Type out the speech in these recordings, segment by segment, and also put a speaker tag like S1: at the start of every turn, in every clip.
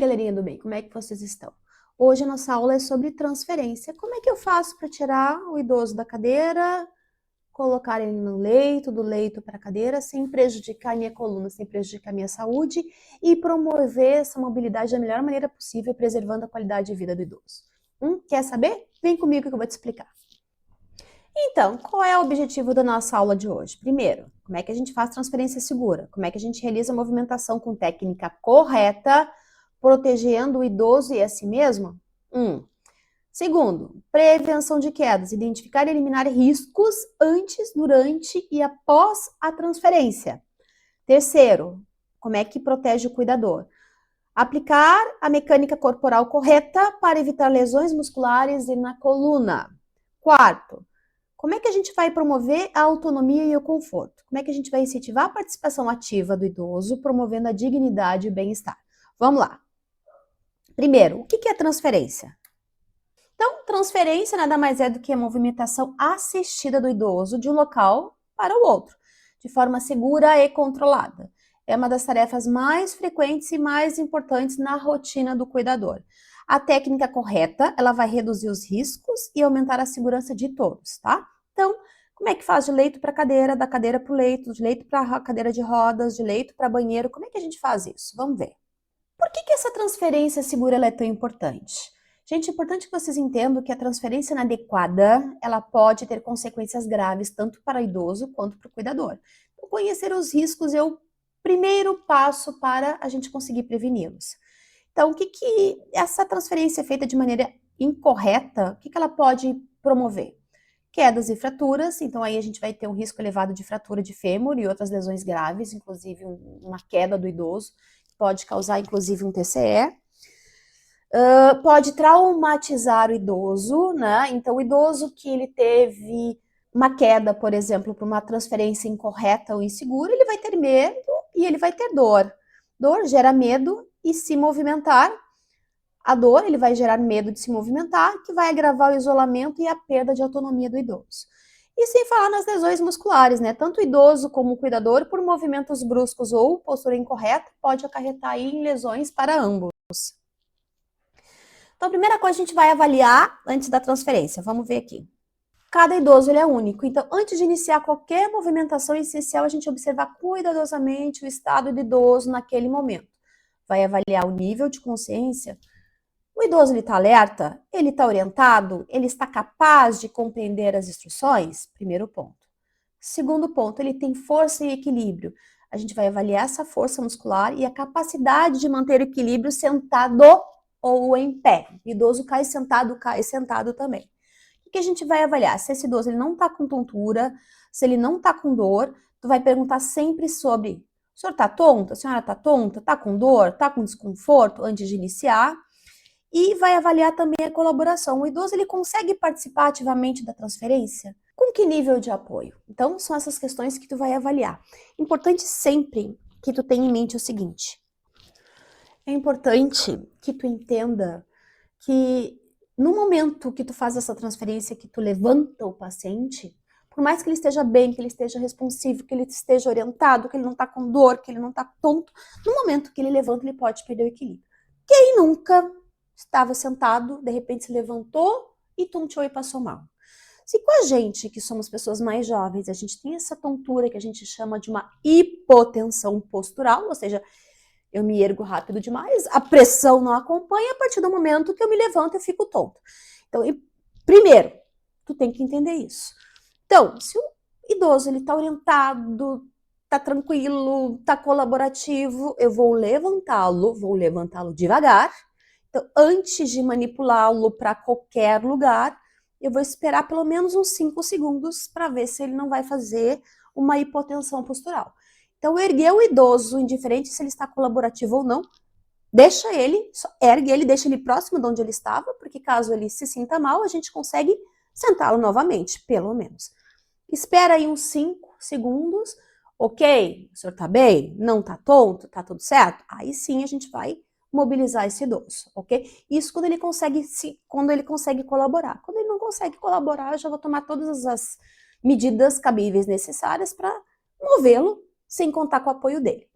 S1: galerinha do bem, como é que vocês estão? Hoje a nossa aula é sobre transferência. Como é que eu faço para tirar o idoso da cadeira, colocar ele no leito, do leito para a cadeira, sem prejudicar minha coluna, sem prejudicar minha saúde e promover essa mobilidade da melhor maneira possível, preservando a qualidade de vida do idoso. Quer saber? Vem comigo que eu vou te explicar. Então, qual é o objetivo da nossa aula de hoje? Primeiro, como é que a gente faz transferência segura? Como é que a gente realiza a movimentação com técnica correta, protegendo o idoso e a si mesmo? Segundo, prevenção de quedas, identificar e eliminar riscos antes, durante e após a transferência. Terceiro, como é que protege o cuidador? Aplicar a mecânica corporal correta para evitar lesões musculares e na coluna. Quarto, como é que a gente vai promover a autonomia e o conforto? Como é que a gente vai incentivar a participação ativa do idoso, promovendo a dignidade e o bem-estar? Vamos lá. Primeiro, o que é transferência? Então, transferência nada mais é do que a movimentação assistida do idoso de um local para o outro, de forma segura e controlada. É uma das tarefas mais frequentes e mais importantes na rotina do cuidador. A técnica correta, ela vai reduzir os riscos e aumentar a segurança de todos, tá? Então, como é que faz de leito para cadeira, da cadeira para o leito, de leito para cadeira de rodas, de leito para banheiro? Como é que a gente faz isso? Vamos ver. Por que essa transferência segura ela é tão importante? Gente, é importante que vocês entendam que a transferência inadequada, ela pode ter consequências graves tanto para o idoso quanto para o cuidador. Então, conhecer os riscos é o primeiro passo para a gente conseguir preveni-los. Então, o que essa transferência feita de maneira incorreta, o que ela pode promover? Quedas e fraturas, então aí a gente vai ter um risco elevado de fratura de fêmur e outras lesões graves, inclusive uma queda do idoso, pode causar inclusive um TCE. Pode traumatizar o idoso, né? Então, o idoso que ele teve uma queda, por exemplo, por uma transferência incorreta ou insegura, ele vai ter medo e ele vai ter dor. Dor gera medo e se movimentar. A dor, ele vai gerar medo de se movimentar, que vai agravar o isolamento e a perda de autonomia do idoso. E sem falar nas lesões musculares, né? Tanto o idoso como o cuidador, por movimentos bruscos ou postura incorreta, pode acarretar aí em lesões para ambos. Então, a primeira coisa a gente vai avaliar antes da transferência. Vamos ver aqui. Cada idoso ele é único, então antes de iniciar qualquer movimentação, é essencial a gente observar cuidadosamente o estado do idoso naquele momento. Vai avaliar o nível de consciência. O idoso ele está alerta? Ele está orientado? Ele está capaz de compreender as instruções? Primeiro ponto. Segundo ponto, ele tem força e equilíbrio. A gente vai avaliar essa força muscular e a capacidade de manter o equilíbrio sentado ou em pé. O idoso cai sentado também. O que a gente vai avaliar? Se esse idoso ele não está com tontura, se ele não está com dor, tu vai perguntar sempre sobre: o senhor está tonto? A senhora está tonta? Está com dor? Está com desconforto? Antes de iniciar. E vai avaliar também a colaboração. O idoso ele consegue participar ativamente da transferência? Com que nível de apoio? Então, são essas questões que tu vai avaliar. Importante sempre que tu tenha em mente o seguinte: é importante que tu entenda que no momento que tu faz essa transferência, que tu levanta o paciente, por mais que ele esteja bem, que ele esteja responsivo, que ele esteja orientado, que ele não está com dor, que ele não está tonto, no momento que ele levanta, ele pode perder o equilíbrio. Quem nunca estava sentado, de repente se levantou e tonteou e passou mal? Se com a gente, que somos pessoas mais jovens, a gente tem essa tontura que a gente chama de uma hipotensão postural, ou seja, eu me ergo rápido demais, a pressão não acompanha, a partir do momento que eu me levanto eu fico tonto. Então, primeiro, tu tem que entender isso. Então, se o idoso ele tá orientado, tá tranquilo, tá colaborativo, eu vou levantá-lo devagar. Então, antes de manipulá-lo para qualquer lugar, eu vou esperar pelo menos uns 5 segundos para ver se ele não vai fazer uma hipotensão postural. Então, erguer o idoso, indiferente se ele está colaborativo ou não, deixa ele, ergue ele, deixa ele próximo de onde ele estava, porque caso ele se sinta mal, a gente consegue sentá-lo novamente, pelo menos. Espera aí uns 5 segundos, ok, o senhor está bem? Não está tonto? Está tudo certo? Aí sim a gente vai mobilizar esse idoso, ok? Isso quando ele consegue colaborar. Quando ele não consegue colaborar, eu já vou tomar todas as medidas cabíveis necessárias para movê-lo sem contar com o apoio dele.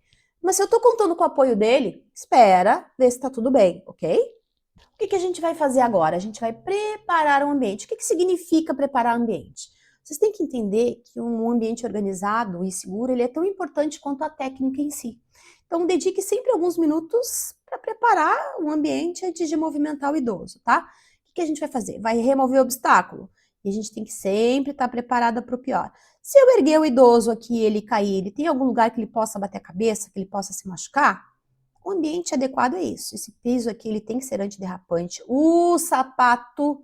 S1: Mas se eu tô contando com o apoio dele, espera, vê se tá tudo bem, ok? O que a gente vai fazer agora? A gente vai preparar o ambiente. O que significa preparar o ambiente? Vocês têm que entender que um ambiente organizado e seguro, ele é tão importante quanto a técnica em si. Então, dedique sempre alguns minutos para preparar o ambiente antes de movimentar o idoso, tá? O que a gente vai fazer? Vai remover o obstáculo. E a gente tem que sempre estar preparada para o pior. Se eu erguer o idoso aqui e ele cair, ele tem algum lugar que ele possa bater a cabeça, que ele possa se machucar? O ambiente adequado é isso. Esse piso aqui ele tem que ser antiderrapante. O sapato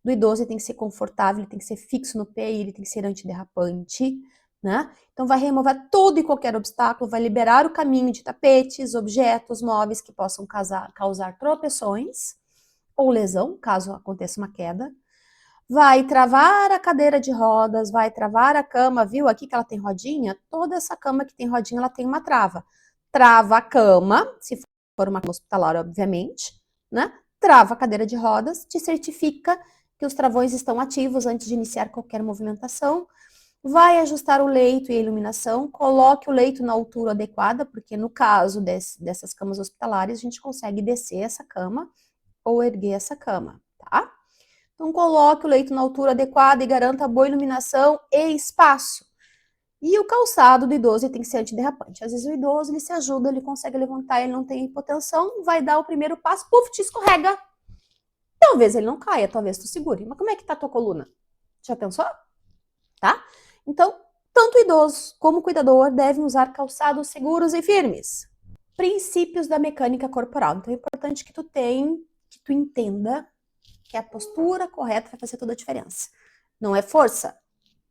S1: do idoso tem que ser confortável, ele tem que ser fixo no pé e ele tem que ser antiderrapante, né? Então vai remover todo e qualquer obstáculo, vai liberar o caminho de tapetes, objetos, móveis que possam causar tropeções ou lesão, caso aconteça uma queda. Vai travar a cadeira de rodas, vai travar a cama, viu aqui que ela tem rodinha? Toda essa cama que tem rodinha, ela tem uma trava. Trava a cama, se for uma cama hospitalar, obviamente, né? Trava a cadeira de rodas, te certifica que os travões estão ativos antes de iniciar qualquer movimentação. Vai ajustar o leito e a iluminação, coloque o leito na altura adequada, porque no caso dessas camas hospitalares, a gente consegue descer essa cama ou erguer essa cama, tá? Então, coloque o leito na altura adequada e garanta boa iluminação e espaço. E o calçado do idoso tem que ser antiderrapante. Às vezes o idoso ele se ajuda, ele consegue levantar, ele não tem hipotensão, vai dar o primeiro passo, puf, te escorrega. Talvez ele não caia, talvez tu segure. Mas como é que tá a tua coluna? Já pensou? Tá? Então, tanto o idoso como o cuidador devem usar calçados seguros e firmes. Princípios da mecânica corporal. Então, é importante que tu entenda que a postura correta vai fazer toda a diferença. Não é força,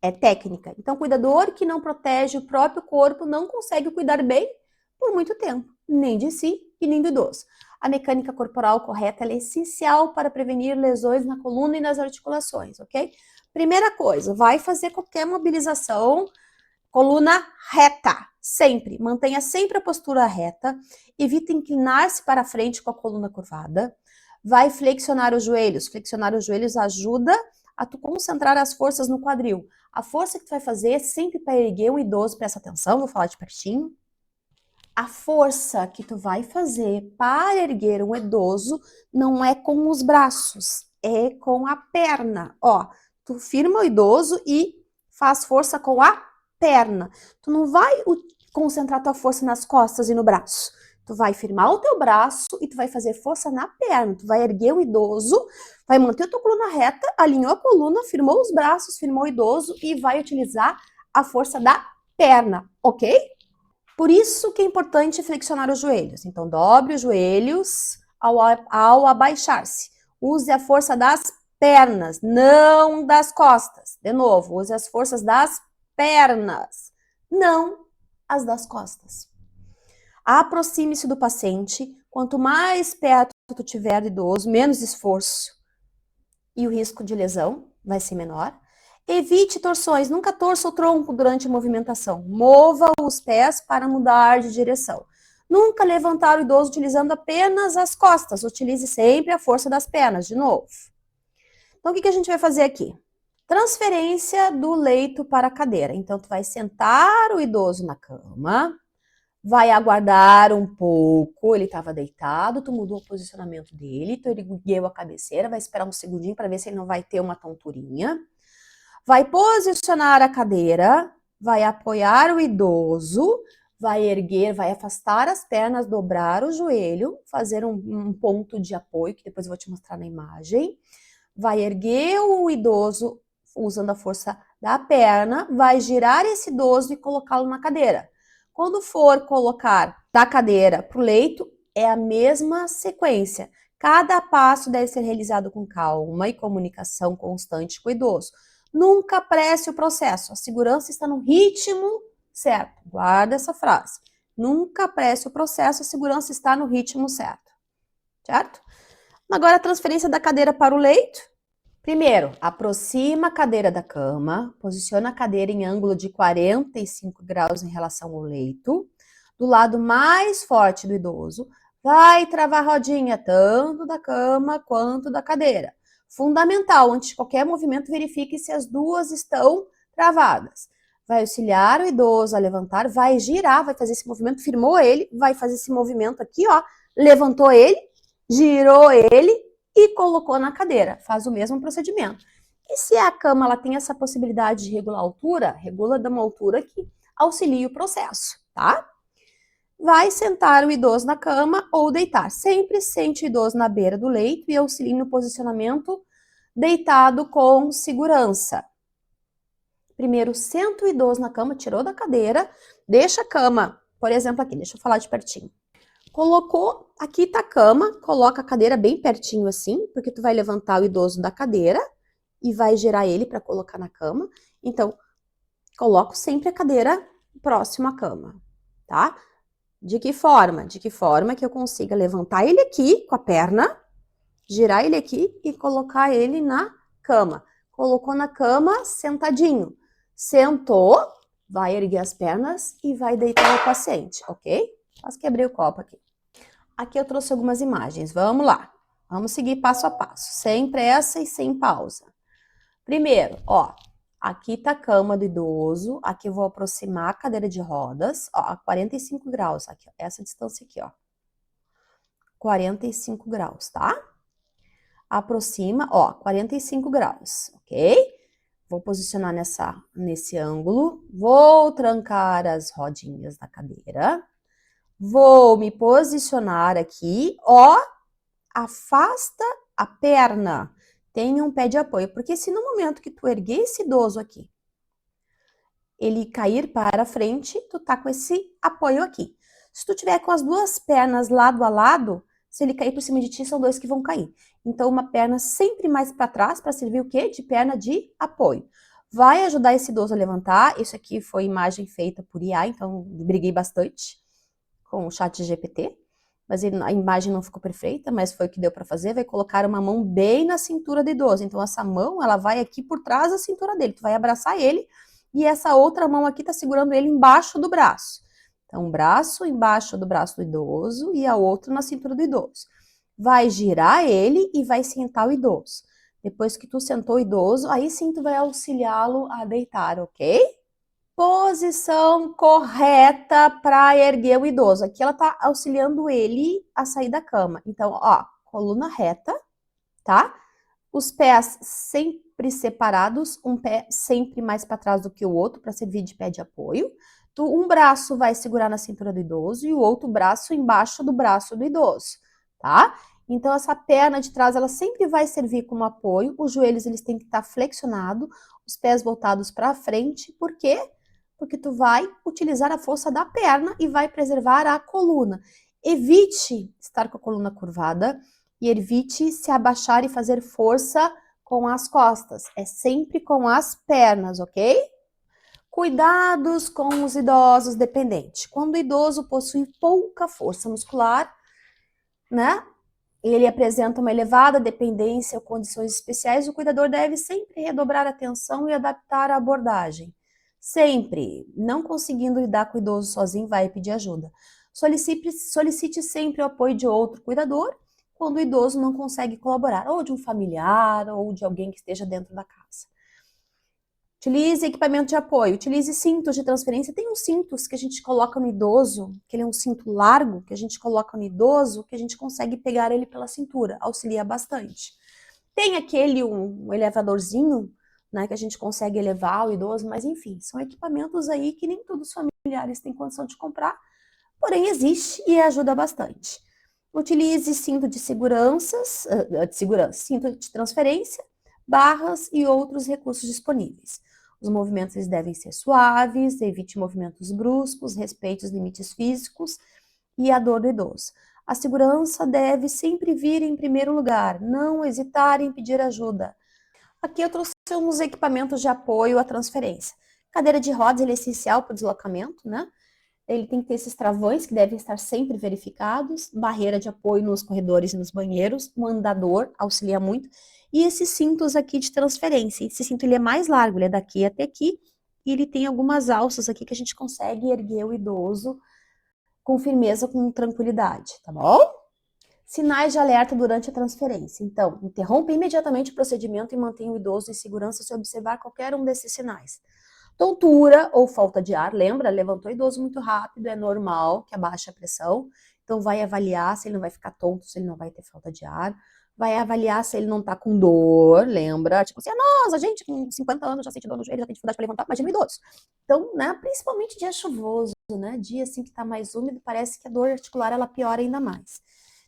S1: é técnica. Então, cuidador que não protege o próprio corpo não consegue cuidar bem por muito tempo, nem de si e nem do idoso. A mecânica corporal correta é essencial para prevenir lesões na coluna e nas articulações, ok? Primeira coisa, vai fazer qualquer mobilização, coluna reta, sempre. Mantenha sempre a postura reta, evita inclinar-se para frente com a coluna curvada. Vai flexionar os joelhos. Flexionar os joelhos ajuda a tu concentrar as forças no quadril. A força que tu vai fazer é sempre para erguer o idoso, presta atenção, vou falar de pertinho. A força que tu vai fazer para erguer um idoso não é com os braços, é com a perna. Ó, tu firma o idoso e faz força com a perna. Tu não vai concentrar tua força nas costas e no braço. Tu vai firmar o teu braço e tu vai fazer força na perna. Tu vai erguer o idoso, vai manter a tua coluna reta, alinhou a coluna, firmou os braços, firmou o idoso e vai utilizar a força da perna, ok? Por isso que é importante flexionar os joelhos. Então, dobre os joelhos ao abaixar-se. Use a força das pernas, não das costas. De novo, use as forças das pernas, não as das costas. Aproxime-se do paciente. Quanto mais perto tu tiver do idoso, menos esforço e o risco de lesão vai ser menor. Evite torções, nunca torça o tronco durante a movimentação. Mova os pés para mudar de direção. Nunca levantar o idoso utilizando apenas as costas. Utilize sempre a força das pernas, de novo. Então, o que a gente vai fazer aqui? Transferência do leito para a cadeira. Então, tu vai sentar o idoso na cama, vai aguardar um pouco, ele estava deitado, tu mudou o posicionamento dele, tu ergueu a cabeceira, vai esperar um segundinho para ver se ele não vai ter uma tonturinha. Vai posicionar a cadeira, vai apoiar o idoso, vai erguer, vai afastar as pernas, dobrar o joelho, fazer um ponto de apoio, que depois eu vou te mostrar na imagem. Vai erguer o idoso usando a força da perna, vai girar esse idoso e colocá-lo na cadeira. Quando for colocar da cadeira para o leito, é a mesma sequência. Cada passo deve ser realizado com calma e comunicação constante com o idoso. Nunca apresse o processo. A segurança está no ritmo certo. Guarda essa frase. Nunca apresse o processo, a segurança está no ritmo certo. Certo? Agora a transferência da cadeira para o leito. Primeiro, aproxima a cadeira da cama, posiciona a cadeira em ângulo de 45 graus em relação ao leito, do lado mais forte do idoso, vai travar a rodinha tanto da cama quanto da cadeira. Fundamental, antes de qualquer movimento, verifique se as duas estão travadas. vai auxiliar o idoso a levantar, vai girar, vai fazer esse movimento, firmou ele, vai fazer esse movimento aqui, ó, levantou ele, girou ele e colocou na cadeira. Faz o mesmo procedimento. E se a cama ela tem essa possibilidade de regular a altura, regula de uma altura que auxilie o processo, tá? Vai sentar o idoso na cama ou deitar. Sempre sente o idoso na beira do leito e auxilie no posicionamento deitado com segurança. Primeiro, senta o idoso na cama, tirou da cadeira, deixa a cama, por exemplo, aqui, deixa eu falar de pertinho. Colocou, aqui tá a cama, coloca a cadeira bem pertinho assim, porque tu vai levantar o idoso da cadeira e vai girar ele para colocar na cama. Então, coloco sempre a cadeira próximo à cama, tá? De que forma? De que forma que eu consiga levantar ele aqui com a perna, girar ele aqui e colocar ele na cama. Colocou na cama, sentadinho. Sentou, vai erguer as pernas e vai deitar o paciente, ok? Quase quebrei o copo aqui. Aqui eu trouxe algumas imagens, vamos lá. Vamos seguir passo a passo, sem pressa e sem pausa. Primeiro, ó, aqui tá a cama do idoso, aqui eu vou aproximar a cadeira de rodas, ó, a 45 graus, aqui, ó, essa distância aqui, ó. 45 graus, tá? Aproxima, ó, 45 graus, ok? Vou posicionar nesse ângulo, vou trancar as rodinhas da cadeira, vou me posicionar aqui, ó, afasta a perna, tem um pé de apoio, porque se no momento que tu erguer esse idoso aqui, ele cair para frente, tu tá com esse apoio aqui. Se tu tiver com as duas pernas lado a lado, se ele cair por cima de ti, são dois que vão cair. Então, uma perna sempre mais para trás, para servir o quê? De perna de apoio. Vai ajudar esse idoso a levantar. Isso aqui foi imagem feita por IA, então briguei bastante com o chat GPT. Mas a imagem não ficou perfeita, mas foi o que deu para fazer. Vai colocar uma mão bem na cintura do idoso. Então, essa mão, ela vai aqui por trás da cintura dele. Tu vai abraçar ele e essa outra mão aqui tá segurando ele embaixo do braço. Então, um braço embaixo do braço do idoso e a outra na cintura do idoso. Vai girar ele e vai sentar o idoso. Depois que tu sentou o idoso, aí sim tu vai auxiliá-lo a deitar, ok? Posição correta para erguer o idoso. Aqui ela tá auxiliando ele a sair da cama. Então, ó, coluna reta, tá? Os pés sempre separados, um pé sempre mais para trás do que o outro para servir de pé de apoio. Um braço vai segurar na cintura do idoso e o outro braço embaixo do braço do idoso, tá? Então, essa perna de trás, ela sempre vai servir como apoio. Os joelhos, eles têm que estar flexionados, os pés voltados para frente. Por quê? Porque tu vai utilizar a força da perna e vai preservar a coluna. Evite estar com a coluna curvada e evite se abaixar e fazer força com as costas. É sempre com as pernas, ok? Cuidados com os idosos dependentes. Quando o idoso possui pouca força muscular, né? Ele apresenta uma elevada dependência ou condições especiais, o cuidador deve sempre redobrar a atenção e adaptar a abordagem. Sempre. Não conseguindo lidar com o idoso sozinho, vai pedir ajuda. Solicite sempre o apoio de outro cuidador quando o idoso não consegue colaborar, ou de um familiar, ou de alguém que esteja dentro da casa. Utilize equipamento de apoio, utilize cintos de transferência. Tem uns cintos que a gente coloca no idoso, que ele é um cinto largo, que a gente coloca no idoso, que a gente consegue pegar ele pela cintura, auxilia bastante. Tem aquele, um elevadorzinho, né, que a gente consegue elevar o idoso, mas enfim, são equipamentos aí que nem todos os familiares têm condição de comprar, porém existe e ajuda bastante. Utilize cinto de segurança, cinto de transferência, barras e outros recursos disponíveis. Os movimentos eles devem ser suaves, evite movimentos bruscos, respeite os limites físicos e a dor do idoso. A segurança deve sempre vir em primeiro lugar, não hesitar em pedir ajuda. Aqui eu trouxe uns equipamentos de apoio à transferência. Cadeira de rodas ele é essencial para o deslocamento, né? Ele tem que ter esses travões que devem estar sempre verificados, barreira de apoio nos corredores e nos banheiros, um andador auxilia muito, e esses cintos aqui de transferência. Esse cinto ele é mais largo, ele é daqui até aqui, e ele tem algumas alças aqui que a gente consegue erguer o idoso com firmeza, com tranquilidade, tá bom? Sinais de alerta durante a transferência. Então, interrompa imediatamente o procedimento e mantenha o idoso em segurança se observar qualquer um desses sinais. Tontura ou falta de ar, lembra? Levantou o idoso muito rápido, é normal que abaixe a pressão. Então vai avaliar se ele não vai ficar tonto, se ele não vai ter falta de ar. Vai avaliar se ele não tá com dor, lembra? Tipo assim, nossa, a gente com 50 anos já sente dor no joelho, já tem dificuldade para levantar, imagina o idoso. Então, né, principalmente dia chuvoso, né? Dia assim que tá mais úmido, parece que a dor articular ela piora ainda mais.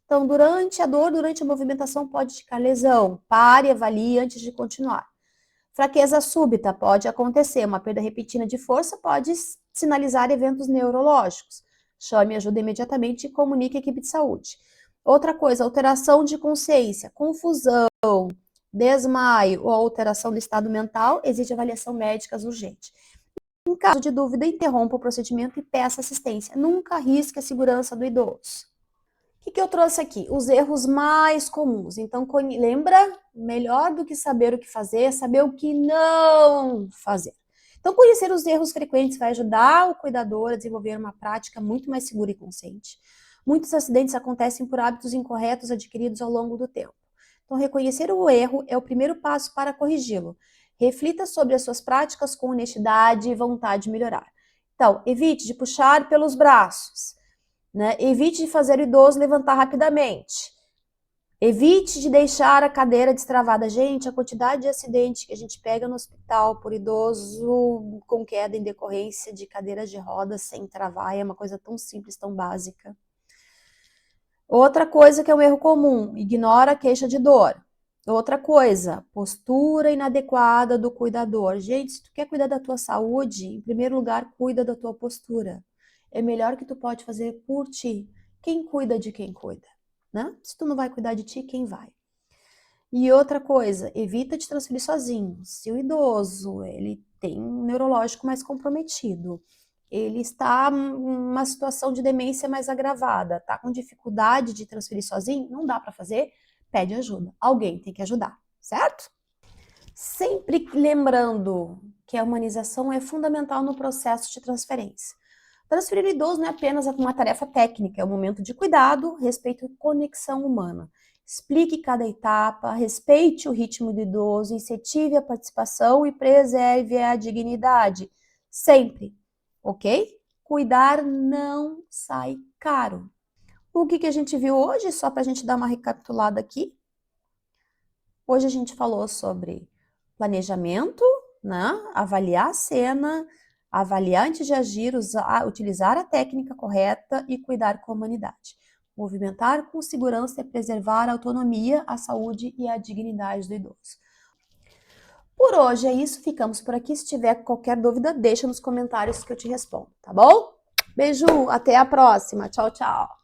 S1: Então, durante a dor, durante a movimentação, pode ficar lesão. Pare, avalie antes de continuar. Fraqueza súbita pode acontecer, uma perda repentina de força pode sinalizar eventos neurológicos. Chame ajuda imediatamente e comunique a equipe de saúde. Outra coisa, alteração de consciência, confusão, desmaio ou alteração do estado mental, exige avaliação médica urgente. Em caso de dúvida, interrompa o procedimento e peça assistência. Nunca arrisque a segurança do idoso. O que eu trouxe aqui? Os erros mais comuns. Então, lembra? Melhor do que saber o que fazer, é saber o que não fazer. Então, conhecer os erros frequentes vai ajudar o cuidador a desenvolver uma prática muito mais segura e consciente. Muitos acidentes acontecem por hábitos incorretos adquiridos ao longo do tempo. Então, reconhecer o erro é o primeiro passo para corrigi-lo. Reflita sobre as suas práticas com honestidade e vontade de melhorar. Então, evite de puxar pelos braços. Né? Evite de fazer o idoso levantar rapidamente. Evite de deixar a cadeira destravada. Gente, a quantidade de acidente que a gente pega no hospital por idoso com queda em decorrência de cadeiras de rodas sem travar é uma coisa tão simples, tão básica. Outra coisa que é um erro comum, ignora a queixa de dor. Outra coisa, postura inadequada do cuidador. Gente, se tu quer cuidar da tua saúde, em primeiro lugar, cuida da tua postura. É melhor que tu pode fazer por ti. Quem cuida de quem cuida, né? Se tu não vai cuidar de ti, quem vai? E outra coisa, evita de transferir sozinho. Se o idoso, ele tem um neurológico mais comprometido, ele está em uma situação de demência mais agravada, tá com dificuldade de transferir sozinho, não dá para fazer, pede ajuda. Alguém tem que ajudar, certo? Sempre lembrando que a humanização é fundamental no processo de transferência. Transferir o idoso não é apenas uma tarefa técnica, é um momento de cuidado, respeito e conexão humana. Explique cada etapa, respeite o ritmo do idoso, incentive a participação e preserve a dignidade. Sempre, ok? Cuidar não sai caro. O que a gente viu hoje, só para a gente dar uma recapitulada aqui? Hoje a gente falou sobre planejamento, né? Avaliar a cena, avaliar antes de agir, utilizar a técnica correta e cuidar com a humanidade. Movimentar com segurança é preservar a autonomia, a saúde e a dignidade do idoso. Por hoje é isso, ficamos por aqui. Se tiver qualquer dúvida, deixa nos comentários que eu te respondo, tá bom? Beijo, até a próxima. Tchau, tchau.